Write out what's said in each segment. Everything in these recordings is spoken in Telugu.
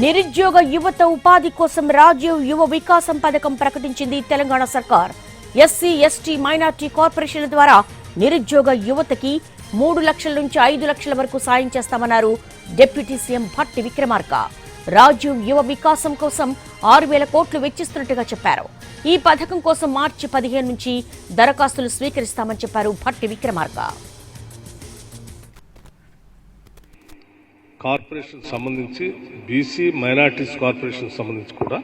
నిరుద్యోగ యువత ఉపాధి కోసం రాజీవ్ యువ వికాసం పథకం ప్రకటించింది తెలంగాణ సర్కార్. ఎస్సీ, ఎస్టీ, మైనార్టీ కార్పొరేషన్ల ద్వారా నిరుద్యోగ యువతకి 3 లక్షల నుంచి 5 లక్షల వరకు సాయం చేస్తామన్నారు డిప్యూటీ సీఎం భట్టి విక్రమార్క. రాజీవ్ యువ వికాసం కోసం 6,000 కోట్లు వెచ్చిస్తున్నట్టుగా చెప్పారు. ఈ పథకం కోసం మార్చి 15 నుంచి దరఖాస్తులు స్వీకరిస్తామని చెప్పారు భట్టి విక్రమార్క. కార్పొరేషన్ సంబంధించి బీసీ మైనార్టీస్ కార్పొరేషన్ సంబంధించి కూడా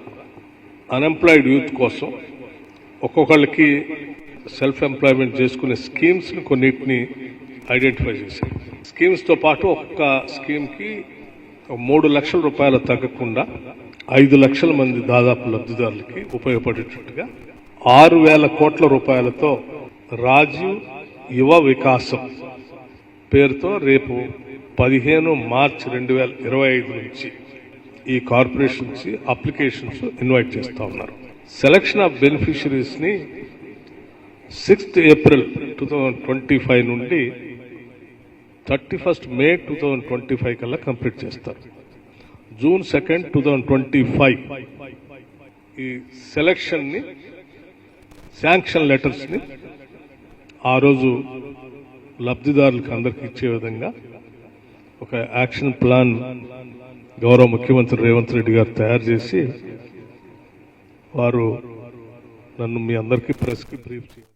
అన్ఎంప్లాయిడ్ యూత్ కోసం ఒక్కొక్కళ్ళకి సెల్ఫ్ ఎంప్లాయ్మెంట్ చేసుకునే స్కీమ్స్ని కొన్నిటిని ఐడెంటిఫై చేశారు. స్కీమ్స్తో పాటు ఒక్క స్కీమ్కి 3 లక్షల రూపాయలు తగ్గకుండా 5 లక్షల మంది దాదాపు లబ్ధిదారులకి ఉపయోగపడేటట్టుగా 6,000 కోట్ల రూపాయలతో రాజీవ్ యువ వికాసం పేరుతో రేపు 15 మార్చి 2025 నుంచి ఈ కార్పొరేషన్స్ అప్లికేషన్స్ ఇన్వైట్ చేస్తూ ఉన్నారు. సెలక్షన్ ఆఫ్ బెనిఫిషరీస్ ని 6th ఏప్రిల్ 2025 నుండి 31st మే 2025 కల్లా కంప్లీట్ చేస్తారు. జూన్ 2nd 2025 ఈ సెలక్షన్ ని శాంక్షన్ లెటర్స్ ని ఆ రోజు లబ్ధిదారులకు అందరికి ఇచ్చే విధంగా ఒక యాక్షన్ ప్లాన్ గౌరవ ముఖ్యమంత్రి రేవంత్ రెడ్డి గారు తయారు చేసి వారు నన్ను మీ అందరికీ ప్రెస్కి బ్రీఫ్ చేయాలి.